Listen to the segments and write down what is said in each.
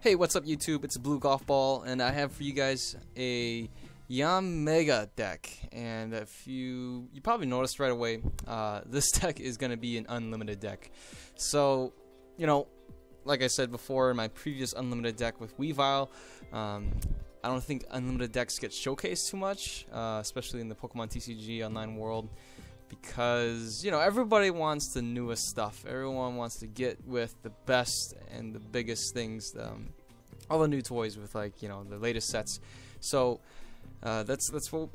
Hey, what's up YouTube? It's a Blue Golf Ball, and I have for you guys a Yanmega deck. And if you probably noticed right away, this deck is going to be an unlimited deck. So, you know, like I said before in my previous unlimited deck with Weavile, I don't think unlimited decks get showcased too much, especially in the Pokemon TCG Online world. Because, you know, everybody wants the newest stuff. Everyone wants to get with the best and the biggest things, all the new toys with, like, you know, the latest sets. So that's what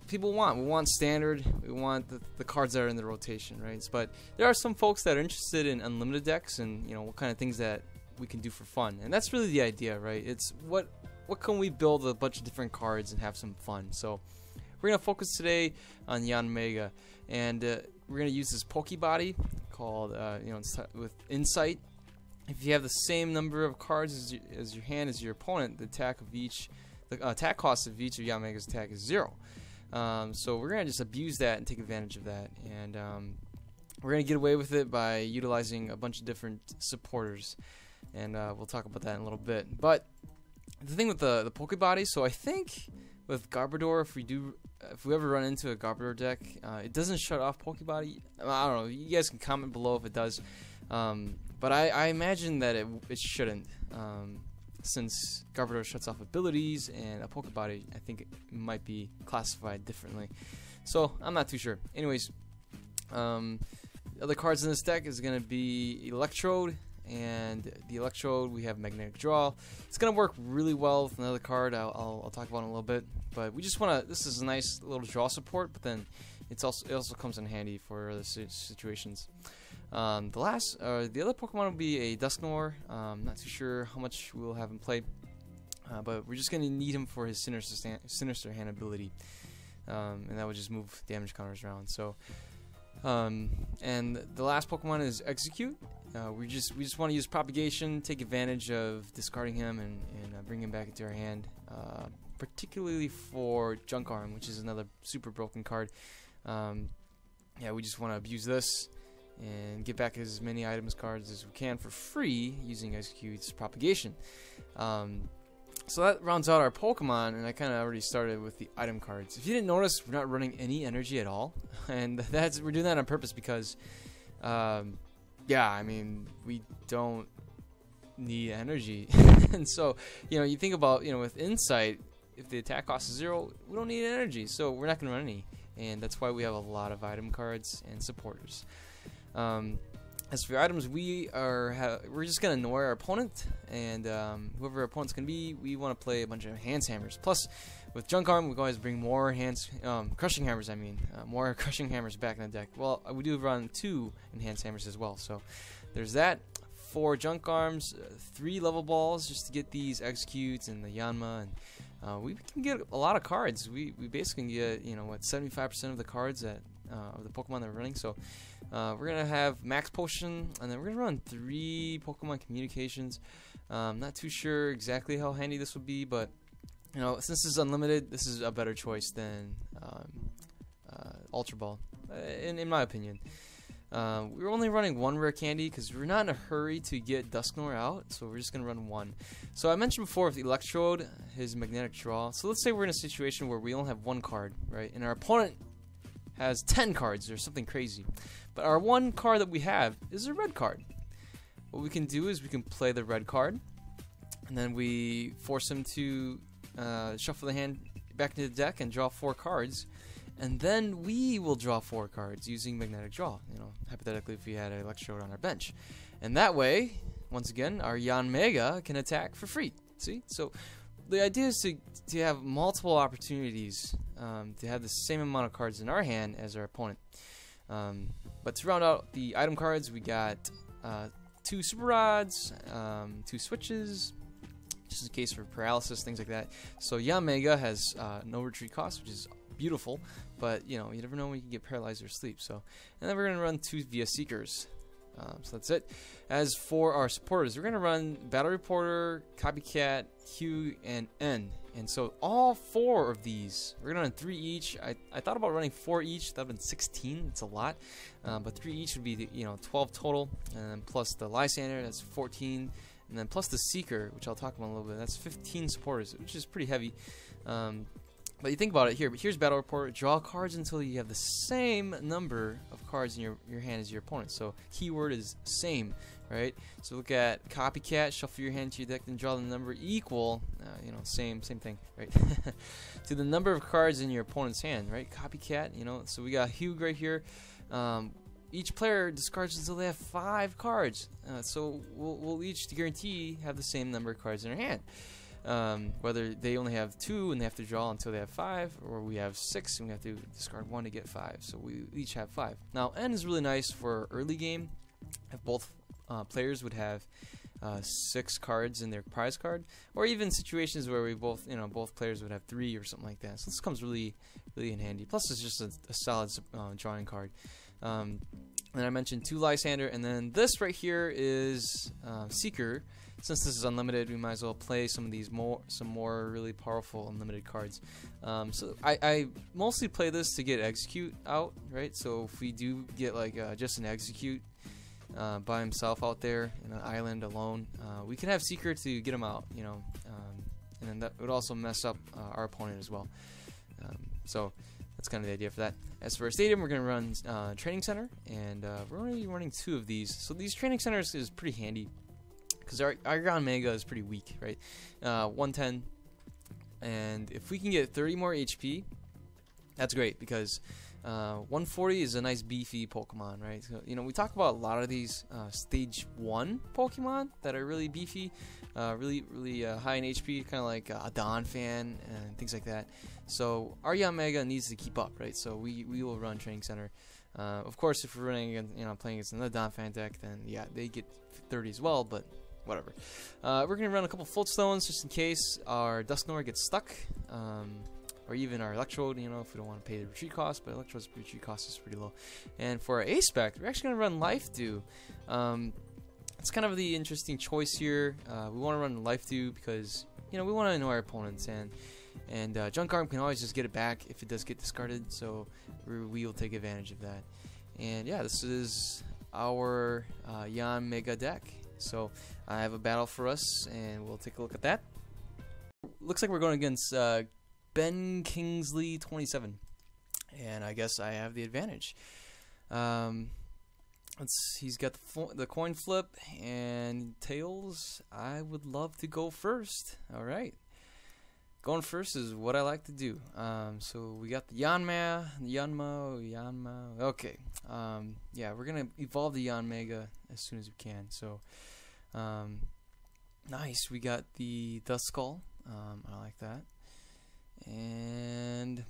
people want. We want standard. We want the cards that are in the rotation, right? But there are some folks that are interested in unlimited decks and, you know, what kind of things that we can do for fun. And that's really the idea, right? It's what can we build a bunch of different cards and have some fun. So we're going to focus today on Yanmega, and we're going to use this Pokebody called, you know, with Insight. If you have the same number of cards as your hand as your opponent, the attack cost of each of Yanmega's attack is 0. So we're going to just abuse that and take advantage of that, and we're going to get away with it by utilizing a bunch of different supporters, and we'll talk about that in a little bit. But the thing with the Pokebody, so I think with Garbodor, if we ever run into a Garbodor deck, it doesn't shut off Pokebody. I don't know. You guys can comment below if it does. But I imagine that it shouldn't, since Garbodor shuts off abilities, and a Pokebody, I think it might be classified differently. So I'm not too sure. Anyways, other cards in this deck is going to be Electrode. And the Electrode, we have Magnetic Draw. It's going to work really well with another card I'll talk about in a little bit. But we just want to, this is a nice little draw support, but then it also comes in handy for other situations. The other Pokemon will be a Dusknoir. Not too sure how much we'll have him play, but we're just going to need him for his Sinister Hand ability, and that would just move damage counters around. So, and the last Pokemon is Execute. We just want to use Propagation, take advantage of discarding him, and bring him back into our hand, particularly for Junk Arm, which is another super broken card. Yeah, we just want to abuse this and get back as many items cards as we can for free using Execute's Propagation. So that rounds out our Pokemon, and I kind of already started with the item cards. If you didn't notice, we're not running any energy at all, and we're doing that on purpose because, yeah, I mean, we don't need energy. And so, you know, you think about, you know, with Insight, if the attack cost is 0, we don't need energy, so we're not going to run any, and that's why we have a lot of item cards and supporters. As for items, we're just going to annoy our opponent, and whoever our opponent's going to be, we want to play a bunch of Hands Hammers. Plus, with Junk Arm, we can always bring more Crushing Hammers, more Crushing Hammers back in the deck. Well, we do run 2 Enhanced Hammers as well, so there's that. 4 Junk Arms, 3 level balls just to get these Executes and the Yanma, and we can get a lot of cards. We basically can get, you know, what, 75% of the cards of the Pokemon that we're running. So we're gonna have Max Potion, and then we're gonna run 3 Pokemon Communications. Not too sure exactly how handy this would be, but you know, since this is unlimited, this is a better choice than Ultra Ball, in my opinion. We're only running 1 rare candy because we're not in a hurry to get Dusknoir out, so we're just going to run 1. So I mentioned before with Electrode, his Magnetic Draw. So let's say we're in a situation where we only have 1 card, right? And our opponent has 10 cards or something crazy. But our 1 card that we have is a red card. What we can do is we can play the red card, and then we force him to shuffle the hand back into the deck and draw 4 cards. And then we will draw 4 cards using Magnetic Draw, you know, hypothetically if we had an Electrode on our bench. And that way, once again, our Yanmega can attack for free. See? So the idea is to have multiple opportunities to have the same amount of cards in our hand as our opponent. But to round out the item cards, we got 2 Super Rods, 2 Switches, just in case for paralysis, things like that. So Yanmega has no retreat cost, which is beautiful, but you know, you never know when you can get paralyzed or sleep. So, and then we're gonna run 2 via Seekers. So that's it. As for our supporters, we're gonna run Battle Reporter, Copycat, Q, and N. And so all 4 of these, we're gonna run 3 each. I thought about running 4 each. That'd been 16. It's a lot, but 3 each would be 12 total, and then plus the Lysander, that's 14. and then plus the Seeker, which I'll talk about in a little bit. That's 15 supporters, which is pretty heavy. But you think about it here. But here's Battle Report. Draw cards until you have the same number of cards in your hand as your opponent. So keyword is same, right? So look at Copycat. Shuffle your hand to your deck, then draw the number equal. You know, same thing, right? To the number of cards in your opponent's hand, right? Copycat. You know, so we got Hugh right here. Each player discards until they have 5 cards. So we'll each guarantee have the same number of cards in our hand. Whether they only have 2 and they have to draw until they have 5, or we have 6 and we have to discard 1 to get 5. So we each have 5. Now N is really nice for early game. If both players would have 6 cards in their prize card, or even situations where we both players would have 3 or something like that. So this comes really in handy. Plus it's just a solid drawing card. And I mentioned 2 Lysander, and then this right here is Seeker. Since this is unlimited, we might as well play some of these more really powerful unlimited cards. So I mostly play this to get execute out, right? So if we do get like just an execute by himself out there in an island alone, we can have Seeker to get him out, you know, and then that would also mess up our opponent as well. So that's kind of the idea for that. As for our stadium, we're going to run Training Center, and we're only running 2 of these. So these Training Centers is pretty handy, because our Yanmega is pretty weak, right? 110, and if we can get 30 more HP, that's great, because 140 is a nice beefy Pokemon, right? So, you know, we talk about a lot of these stage 1 Pokemon that are really beefy, really high in HP, kind of like a Donphan and things like that. So our Yanmega needs to keep up, right? So we will run Training Center. Of course, if we're running against, playing against another Donphan deck, then yeah, they get 30 as well, but whatever. We're going to run a couple Floatstones just in case our Dusknoir gets stuck, or even our Electrode, if we don't want to pay the retreat cost, but Electrode's retreat cost is pretty low. And for our A-Spec, we're actually going to run Life Dew. It's kind of the interesting choice here. We want to run Life Dew because, we want to know our opponents, and Junk Arm can always just get it back if it does get discarded, so we will take advantage of that. And yeah, this is our Yanmega deck. So I have a battle for us, and we'll take a look at that. Looks like we're going against Ben Kingsley 27, and I guess I have the advantage. He's got the coin flip and tails. I would love to go first. All right, going first is what I like to do. So we got the Yanma. Okay. Yeah, we're gonna evolve the Yanmega as soon as we can. So, nice. We got the Duskull. I like that. And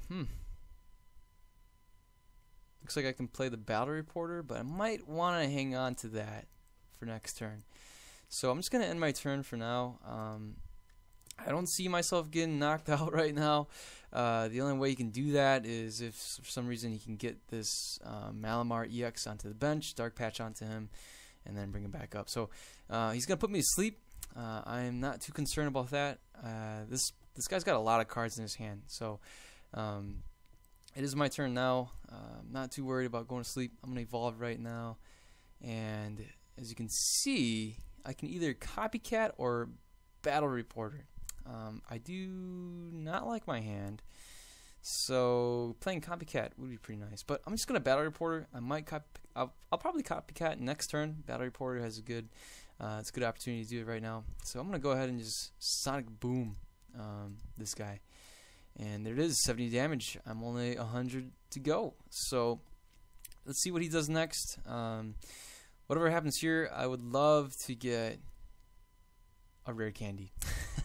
looks like I can play the Battle Reporter, but I might want to hang on to that for next turn. So I'm just gonna end my turn for now. I don't see myself getting knocked out right now. The only way you can do that is if for some reason he can get this Malamar EX onto the bench, Dark Patch onto him, and then bring him back up. So he's going to put me to sleep. I am not too concerned about that. This guy's got a lot of cards in his hand. So it is my turn now. I'm not too worried about going to sleep. I'm going to evolve right now. And as you can see, I can either Copycat or Battle Reporter. I do not like my hand, so playing Copycat would be pretty nice. But I'm just gonna Battle Reporter. I'll probably Copycat next turn. Battle Reporter has it's a good opportunity to do it right now. So I'm gonna go ahead and just Sonic Boom this guy, and there it is, 70 damage. I'm only 100 to go. So let's see what he does next. Whatever happens here, I would love to get a rare candy.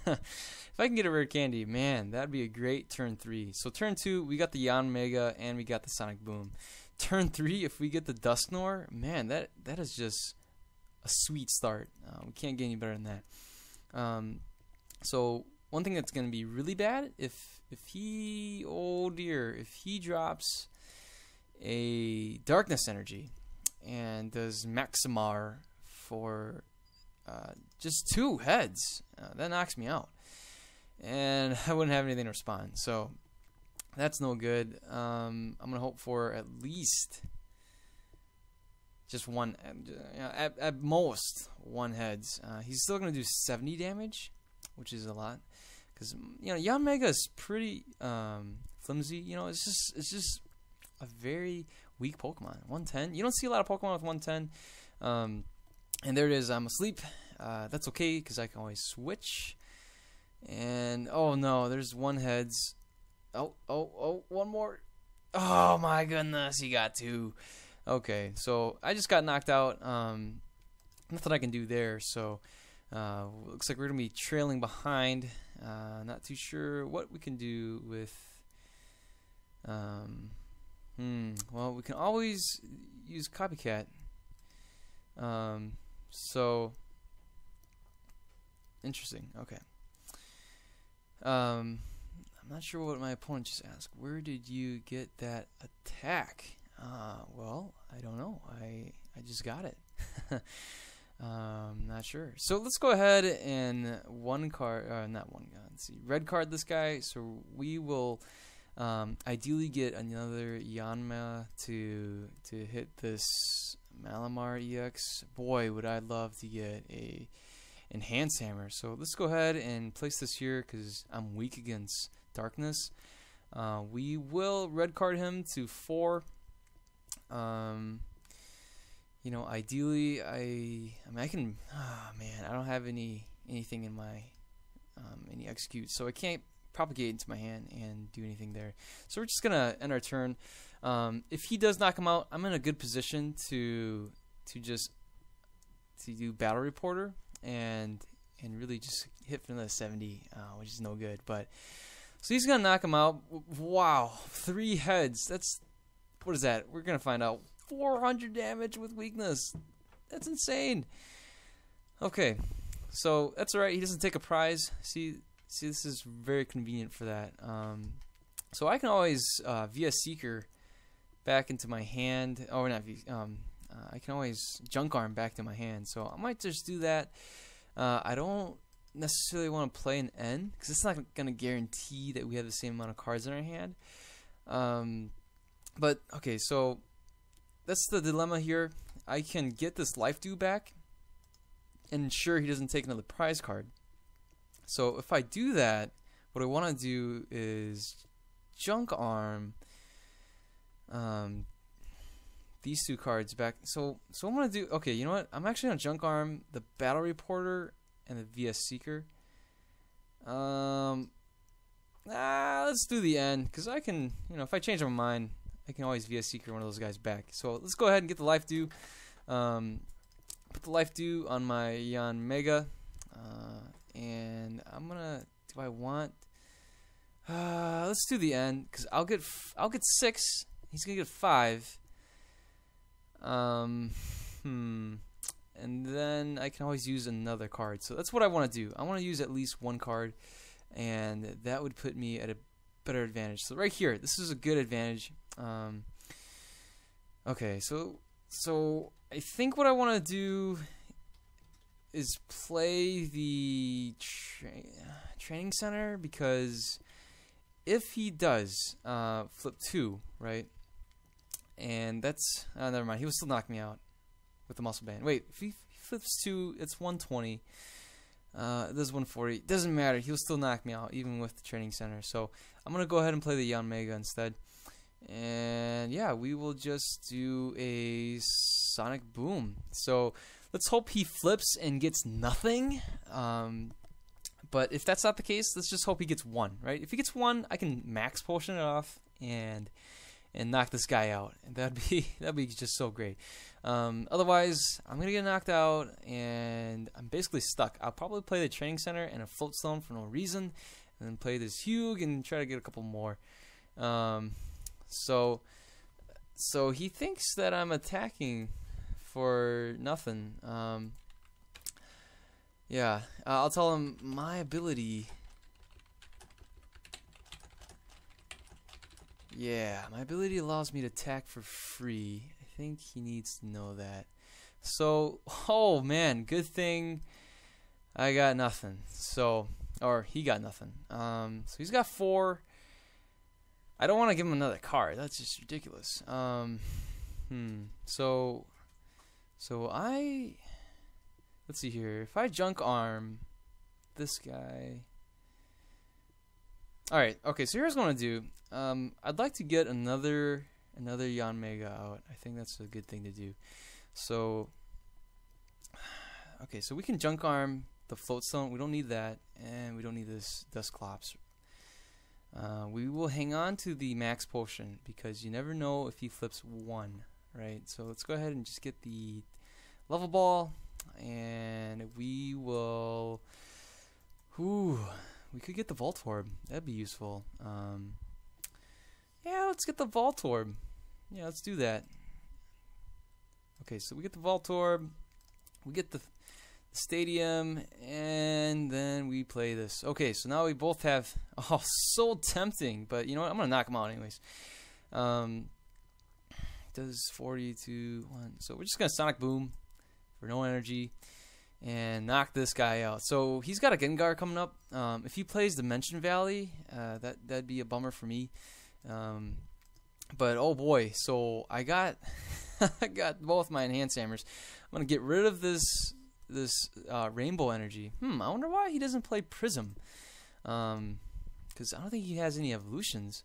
If I can get a rare candy, man, that'd be a great turn 3. So turn 2, we got the Yanmega and we got the Sonic Boom. Turn 3, if we get the Dusknoir, man, that is just a sweet start. We can't get any better than that. So one thing that's going to be really bad, if he drops a Darkness Energy and does Maximar for just 2 heads, that knocks me out, and I wouldn't have anything to respond. So that's no good. I'm gonna hope for at least just one, at most one heads. He's still gonna do 70 damage, which is a lot, because Yanmega is pretty flimsy. It's just a very weak Pokemon. 110. You don't see a lot of Pokemon with 110. And there it is. I'm asleep. That's okay, because I can always switch. And oh no, there's one heads. Oh, one more. Oh my goodness, he got two. Okay, so I just got knocked out. Nothing I can do there. So looks like we're gonna be trailing behind. Not too sure what we can do with. Well, we can always use copycat. So interesting. Okay. I'm not sure what my opponent just asked. Where did you get that attack? Well, I don't know. I just got it. Not sure. So let's go ahead and not one card. Let's see. Red card this guy. So we will ideally get another Yanma to hit this Malamar EX. Boy, would I love to get a Enhanced Hammer. So let's go ahead and place this here because I'm weak against darkness. We will red card him to 4. Ideally, I can. Oh man, I don't have anything in my any execute, so I can't propagate into my hand and do anything there. So we're just gonna end our turn. If he does knock him out, I'm in a good position to do Battle Reporter and really just hit for another 70, which is no good. But so he's gonna knock him out. Wow, 3 heads. What is that? We're gonna find out. 400 damage with weakness. That's insane. Okay, so that's alright. He doesn't take a prize. See, this is very convenient for that. So I can always via Seeker back into my hand. Oh, not I can always Junk Arm back to my hand. So I might just do that. I don't necessarily want to play an N because it's not going to guarantee that we have the same amount of cards in our hand. But okay, so that's the dilemma here. I can get this Life Dew back and ensure he doesn't take another prize card. So if I do that, what I want to do is Junk Arm these 2 cards back. So I'm going to do, okay, you know what? I'm actually going to Junk Arm the Battle Reporter and the VS Seeker. Let's do the N, because I can, if I change my mind, I can always VS Seeker one of those guys back. So let's go ahead and get the Life Dew. Put the Life Dew on my Yanmega. And I'm gonna. Do I want? Let's do the N, because I'll get 6. He's gonna get 5. And then I can always use another card. So that's what I want to do. I want to use at least 1 card, and that would put me at a better advantage. So right here, this is a good advantage. Okay, so I think what I want to do is play the training center, because if he does flip 2, right, and that's never mind, he will still knock me out with the muscle band. Wait, if he flips 2, it's 120. This is 140. Doesn't matter. He'll still knock me out even with the training center. So I'm gonna go ahead and play the Yanmega instead. And yeah, we will just do a Sonic Boom. So let's hope he flips and gets nothing. But if that's not the case, let's just hope he gets 1. Right? If he gets 1, I can max potion it off and knock this guy out. And that'd be just so great. Otherwise, I'm gonna get knocked out, and I'm basically stuck. I'll probably play the training center and a float stone for no reason, and then play this Hugh and try to get a couple more. So he thinks that I'm attacking for nothing. Yeah, I'll tell him my ability. Yeah, my ability allows me to attack for free. I think he needs to know that. So, oh man, good thing I got nothing. So, or he got nothing. So he's got 4. I don't want to give him another card. That's just ridiculous. So So let's see here. If I junk arm this guy. Alright, okay, so here's what I'm going to do. I'd like to get another Yanmega out. I think that's a good thing to do. So, okay, so we can junk arm the float stone. We don't need that, and we don't need this Dusclops. We will hang on to the max potion because you never know if he flips one, right? So let's go ahead and just get the level ball, and we will. Ooh, we could get the Vault Orb. That'd be useful. Yeah, let's get the Vault Orb. Yeah, let's do that. Okay, so we get the Vault Orb, we get the stadium, and then we play this. Okay, so now we both have. Oh, so tempting, but you know what? I'm gonna knock him out anyways. Does 40 to 1. So we're just gonna Sonic Boom for no energy and knock this guy out. So he's got a Gengar coming up. If he plays Dimension Valley, that'd be a bummer for me. But oh boy, so I got I got both my enhanced hammers. I'm gonna get rid of this rainbow energy. I wonder why he doesn't play Prism. Because I don't think he has any evolutions.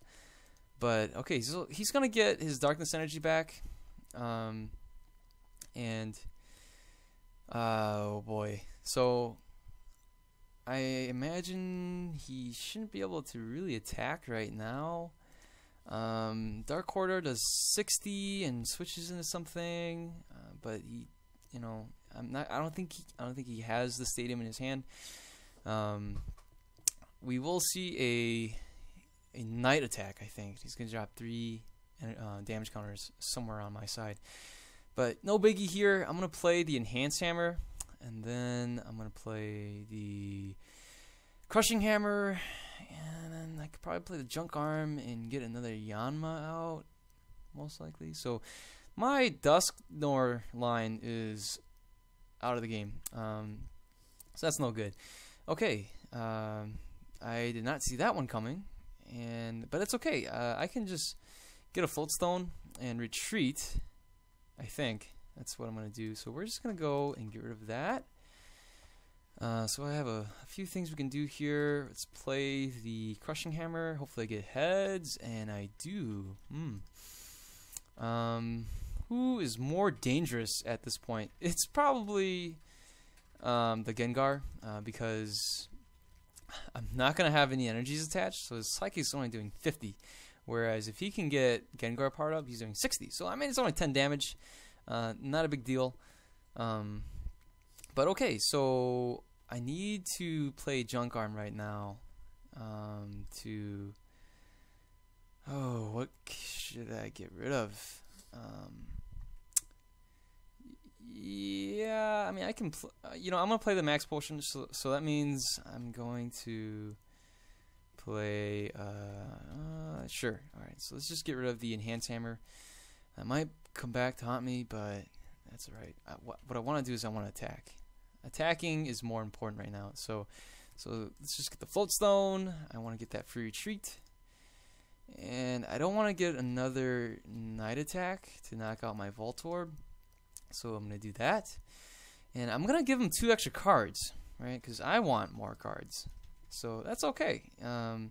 But okay, so he's gonna get his darkness energy back. And oh boy, so I imagine he shouldn't be able to really attack right now. Dark Corridor does 60 and switches into something, but he, you know, I don't think he has the stadium in his hand. We will see a night attack. I think he's gonna drop 3 damage counters somewhere on my side, but no biggie here. I'm gonna play the enhanced hammer, and then I'm gonna play the crushing hammer, and then I could probably play the junk arm and get another Yanma out, most likely. So my Dusknoir line is out of the game, so that's no good. Okay, I did not see that one coming, but it's okay. I can just get a float stone and retreat. I think that's what I'm gonna do. So we're just gonna go and get rid of that. So I have a few things we can do here. Let's play the crushing hammer. Hopefully I get heads, and I do. Who is more dangerous at this point? It's probably the Gengar, because I'm not going to have any energies attached, so his Psychic's only doing 50. Whereas if he can get Gengar powered up, he's doing 60. So I mean, it's only 10 damage. Not a big deal. But okay, so I need to play Junk Arm right now. What should I get rid of? Yeah, I mean, I can. I'm gonna play the max potion, so that means I'm going to play. Sure. All right. So let's just get rid of the enhanced hammer. That might come back to haunt me, but that's all right. What I want to do is I want to attack. Attacking is more important right now. So let's just get the float stone. I want to get that free retreat, and I don't want to get another night attack to knock out my Voltorb. So I'm going to do that. And I'm going to give him 2 extra cards, right? Because I want more cards. So that's okay. And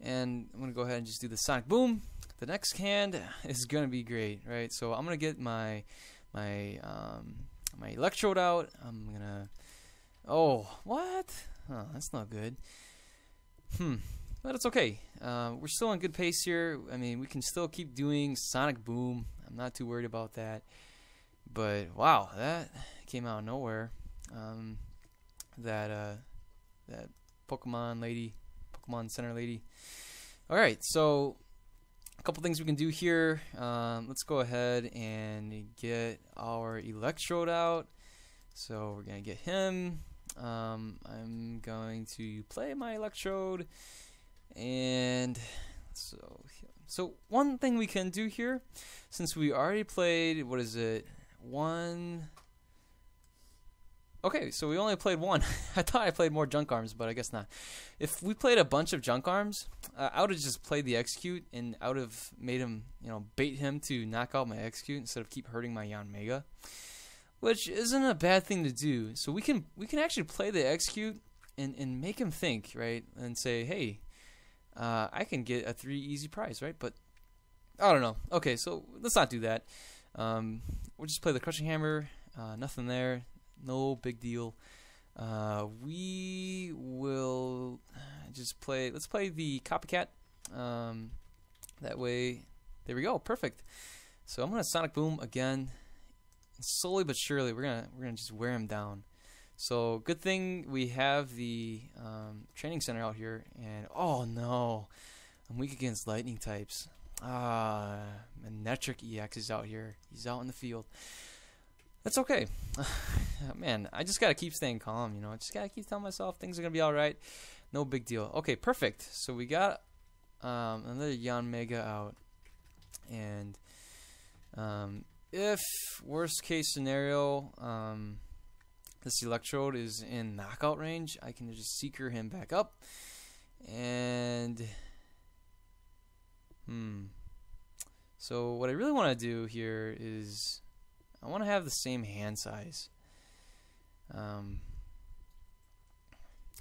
I'm going to go ahead and just do the Sonic Boom. The next hand is going to be great, right? So I'm going to get my Electrode out. I'm going to... Oh, what? Oh, that's not good. But it's okay. We're still on good pace here. I mean, we can still keep doing Sonic Boom. I'm not too worried about that. But wow, that came out of nowhere. That Pokemon Center lady. All right, so a couple things we can do here. Let's go ahead and get our Electrode out. So we're gonna get him. I'm going to play my Electrode, and so one thing we can do here, since we already played, what is it? Okay, so we only played 1. I thought I played more Junk Arms, but I guess not. If we played a bunch of Junk Arms, I would have just played the Execute, and I would have made him, bait him to knock out my Execute instead of keep hurting my Yanmega. which isn't a bad thing to do. So we can actually play the execute and make him think, right? And say, hey, I can get a 3 easy prize, right? But I don't know. Okay, so let's not do that. We'll just play the crushing hammer. Nothing there. No big deal. We will just play. Let's play the copycat. That way, there we go. Perfect. So I'm gonna sonic boom again. Slowly but surely, we're gonna just wear him down. So good thing we have the training center out here. And oh no, I'm weak against lightning types. Manectric EX is out here. He's out in the field. That's okay. Man, I just gotta keep staying calm, you know. I just gotta keep telling myself things are gonna be alright. No big deal. Okay, perfect. So we got another Yanmega out. And if worst case scenario, this electrode is in knockout range, I can just seeker him back up. And so what I really want to do here is I want to have the same hand size.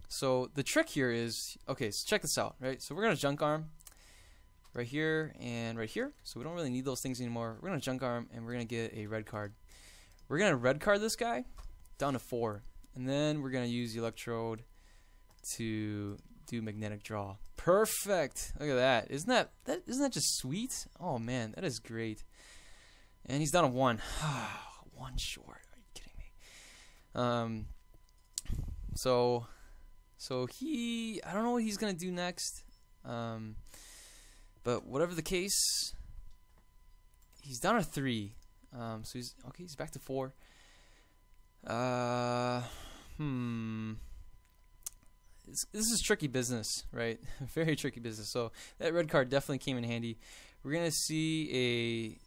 So the trick here is, okay, so check this out, right? So we're going to junk arm right here and right here. So we don't really need those things anymore. We're going to junk arm and we're going to get a red card. We're going to red card this guy down to 4. And then we're going to use the electrode to do magnetic draw. Perfect. Look at that. Isn't that just sweet? Oh man, that is great. And he's down to 1. 1 short. Are you kidding me? So I don't know what he's gonna do next. But whatever the case, he's down to 3. So he's okay. He's back to 4. This is tricky business, right? Very tricky business. So that red card definitely came in handy. We're gonna see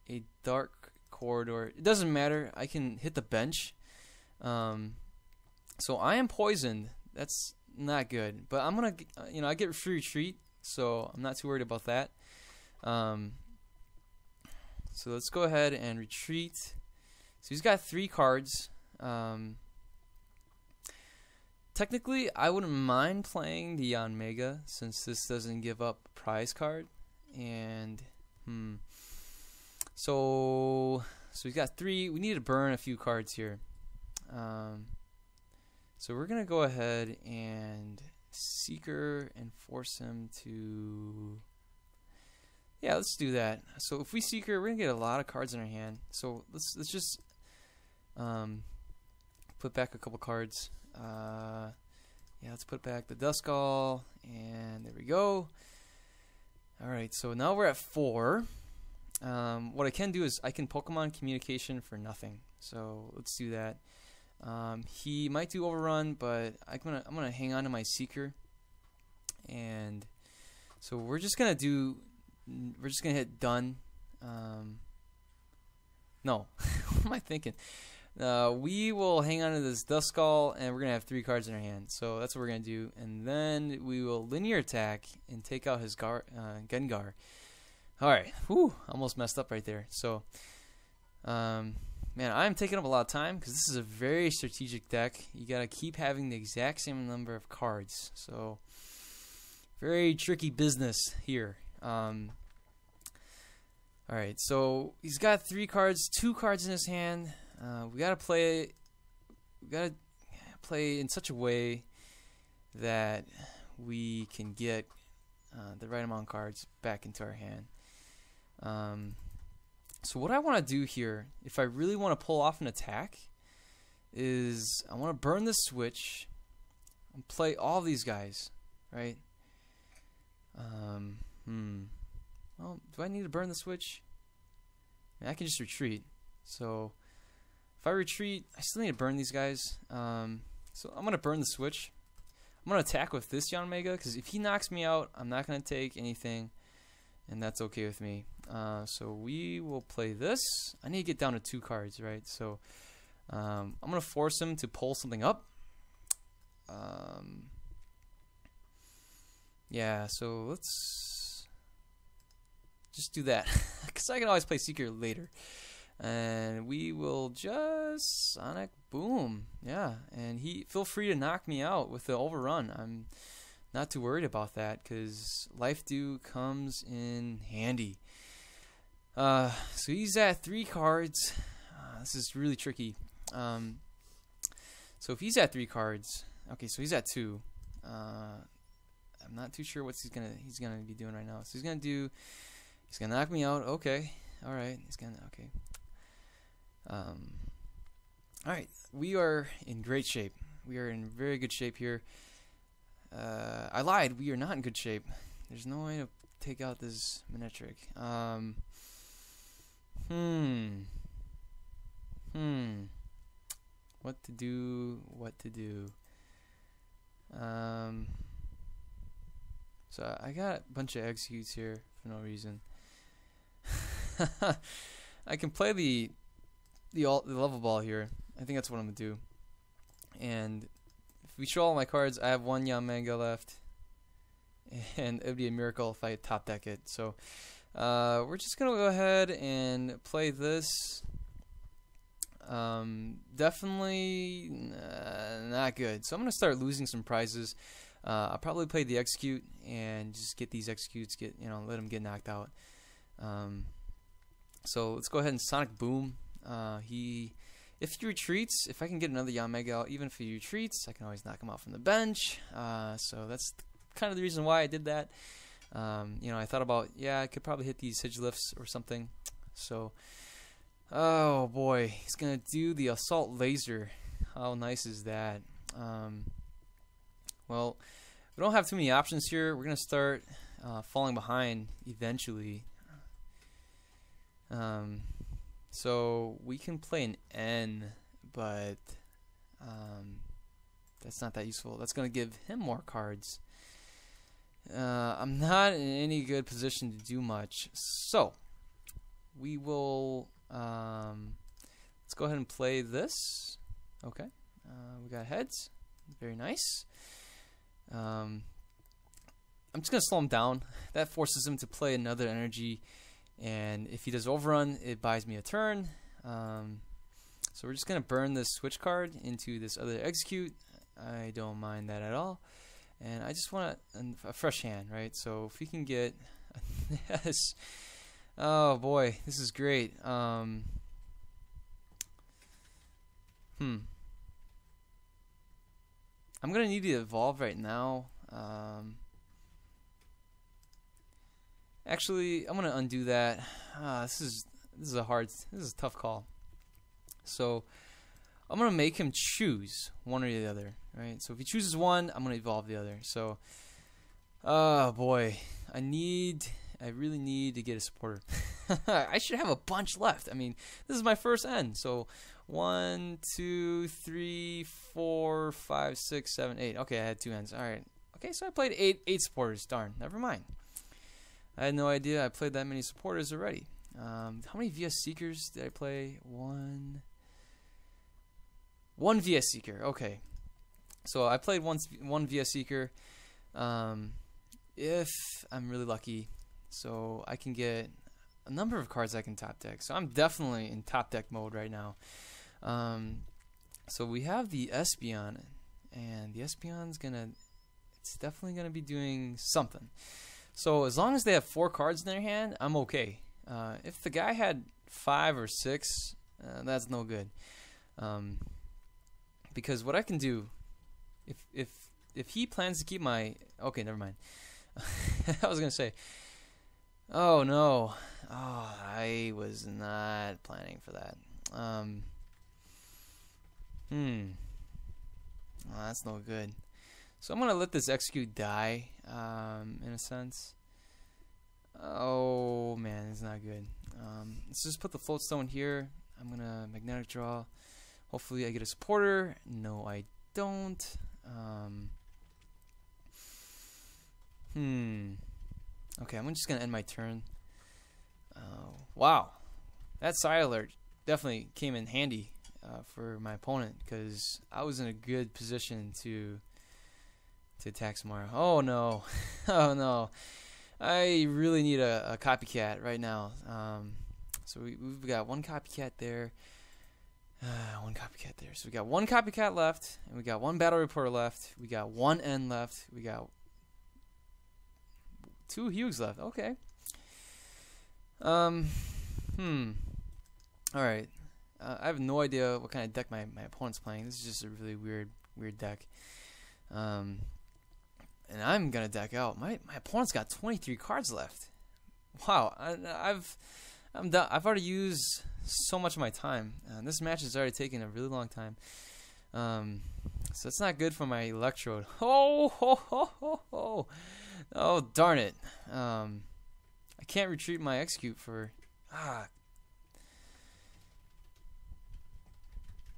a dark corridor. It doesn't matter. I can hit the bench. So I am poisoned. That's not good. But I'm gonna, you know, I get free retreat, so I'm not too worried about that. So let's go ahead and retreat. So he's got 3 cards. Technically, I wouldn't mind playing the Yanmega since this doesn't give up a prize card. And so he's got 3. We need to burn a few cards here. So we're gonna go ahead and seeker and force him to. Yeah, let's do that. So if we seeker, we're gonna get a lot of cards in our hand. So let's just put back a couple cards. Yeah, let's put back the Duskull, and there we go. Alright, so now we're at 4. What I can do is I can Pokemon Communication for nothing. So let's do that. He might do Overrun, but I'm gonna hang on to my Seeker. And so we're just gonna hit done. No, what am I thinking? We will hang on to this Duskull, and we're going to have 3 cards in our hand. So that's what we're going to do. And then we will linear attack and take out his Gengar. Alright, whew, almost messed up right there. So, man, I'm taking up a lot of time because this is a very strategic deck. You got to keep having the exact same number of cards. So, very tricky business here. Alright, so he's got 3 cards, 2 cards in his hand. We gotta play in such a way that we can get the right amount of cards back into our hand. So what I want to do here, if I really want to pull off an attack, is I want to burn the switch and play all these guys, right? Well, do I need to burn the switch? I can just retreat. So if I retreat, I still need to burn these guys. So I'm going to burn the switch. I'm going to attack with this Yanmega, because if he knocks me out, I'm not going to take anything, and that's okay with me. So we will play this. I need to get down to 2 cards, right? So I'm going to force him to pull something up. Yeah, so let's just do that, because I can always play Seeker later. And we will just Sonic Boom. Yeah, and feel free to knock me out with the overrun. I'm not too worried about that because Life Dew comes in handy. So he's at 3 cards. This is really tricky. So if he's at 3 cards, okay, so he's at 2. I'm not too sure what he's gonna be doing right now. So he's gonna knock me out. Okay, all right. Okay. All right. We are in great shape. We are in very good shape here. I lied. We are not in good shape. There's no way to take out this Minetric. What to do? So I got a bunch of executes here for no reason. I can play the level ball here. I think that's what I'm gonna do. And if we show all my cards, I have 1 Yanmega left, and it would be a miracle if I top deck it. So we're just gonna go ahead and play this. Definitely not good. So I'm gonna start losing some prizes. I'll probably play the execute and just get these executes, let them get knocked out. So let's go ahead and Sonic Boom. If he retreats, if I can get another Yanmega out, even if he retreats, I can always knock him out from the bench. So that's kind of the reason why I did that. I thought about, I could probably hit these Sidge Lifts or something. So, oh boy, he's gonna do the Assault Laser. How nice is that? Well, we don't have too many options here. We're gonna start falling behind eventually. So we can play an N, but that's not that useful. That's going to give him more cards. I'm not in any good position to do much. So we will let's go ahead and play this. Okay, we got heads. Very nice. I'm just going to slow him down. That forces him to play another energy. And if he does overrun, it buys me a turn. So we're just going to burn this switch card into this other execute. I don't mind that at all. And I just want a fresh hand, right? So if we can get... yes. Oh, boy. This is great. I'm going to need to evolve right now. Actually, I'm gonna undo that. This is a tough call. So I'm gonna make him choose one or the other, right? So if he chooses one, I'm gonna evolve the other. So, oh boy, I really need to get a supporter. I should have a bunch left. I mean, this is my first end. So 1, 2, 3, 4, 5, 6, 7, 8. Okay, I had 2 ends. All right. Okay, so I played eight supporters. Darn, never mind. I had no idea I played that many supporters already. How many VS Seekers did I play? One VS Seeker. Okay. So I played one VS Seeker. If I'm really lucky, so I can get a number of cards I can top deck. So I'm definitely in top deck mode right now. So we have the Espeon, and the Espeon's it's definitely gonna be doing something. So as long as they have 4 cards in their hand, I'm okay. If the guy had 5 or 6, that's no good. Because what I can do, if he plans to keep my... Okay, never mind. I was going to say... Oh, no. Oh, I was not planning for that. Oh, that's no good. So I'm going to let this execute die, in a sense. Oh, man, it's not good. Let's just put the float stone here. I'm going to magnetic draw. Hopefully I get a supporter. No, I don't. Okay, I'm just going to end my turn. Wow. That side alert definitely came in handy for my opponent because I was in a good position to attack Samara. Oh no. Oh no. I really need a copycat right now. So we've got one copycat there. One copycat there. So we got one copycat left, and we got one battle reporter left. We got one N left. We got two Hugues left. Okay. All right. I have no idea what kind of deck my opponent's playing. This is just a really weird deck. And I'm gonna deck out. My opponent's got 23 cards left. Wow. I'm done. I've already used so much of my time. This match has already taken a really long time. So it's not good for my electrode. Oh, darn it. I can't retreat my execute for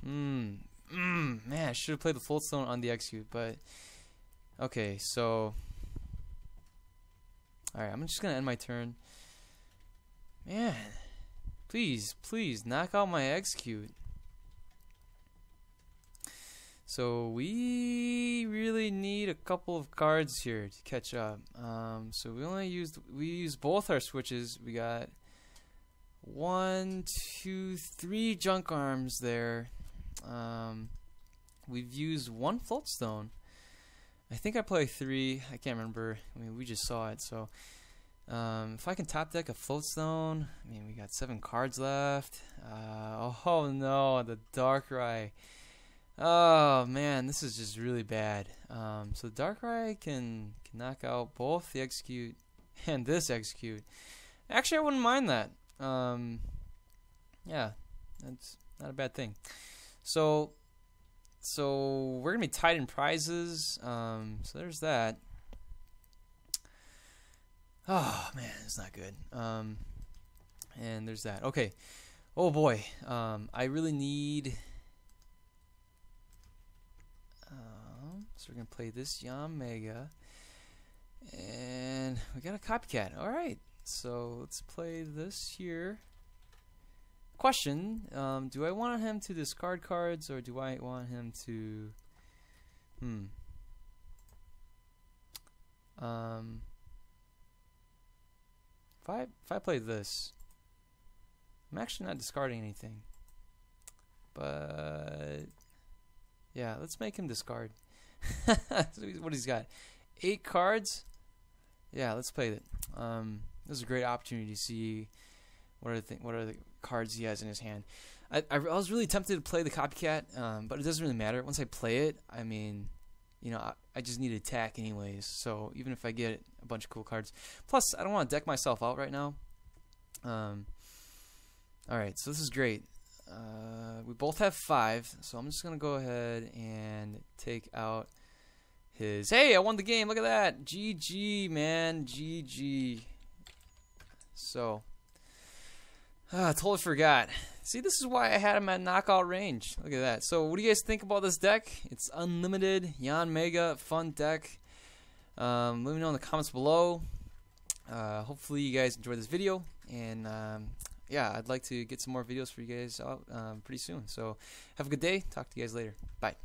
man, I should have played the Floatstone on the execute, but okay, so alright, I'm just gonna end my turn. Man, please knock out my execute. So we really need a couple of cards here to catch up. So we used both our switches. We got 1, 2, 3 junk arms there. We've used one Floatstone. I think I play 3. I can't remember. I mean, we just saw it. So if I can top deck a Floatstone, I mean, we got 7 cards left. Oh no, the Darkrai. Oh man, this is just really bad. So Darkrai can knock out both the execute and this execute. Actually, I wouldn't mind that. Yeah, that's not a bad thing. So we're gonna be tied in prizes. So there's that. Oh man, it's not good. And there's that. Okay. Oh boy. I really need. So we're gonna play this Yanmega, and we got a copycat. All right. So let's play this here. Question: do I want him to discard cards, or do I want him to? If I play this, I'm actually not discarding anything. But yeah, let's make him discard. So what he's got? 8 cards. Yeah, let's play it. This is a great opportunity to see what are the cards he has in his hand. I was really tempted to play the copycat, but it doesn't really matter. Once I play it, I mean, you know, I just need to attack anyways. So even if I get a bunch of cool cards, plus I don't want to deck myself out right now. All right, so this is great. We both have 5, so I'm just gonna go ahead and take out his. Hey, I won the game! Look at that! GG, man, GG. So, I totally forgot. See, this is why I had him at knockout range. Look at that. So, what do you guys think about this deck? It's unlimited, Yanmega, fun deck. Let me know in the comments below. Hopefully, you guys enjoyed this video, and yeah, I'd like to get some more videos for you guys out pretty soon. So have a good day. Talk to you guys later. Bye.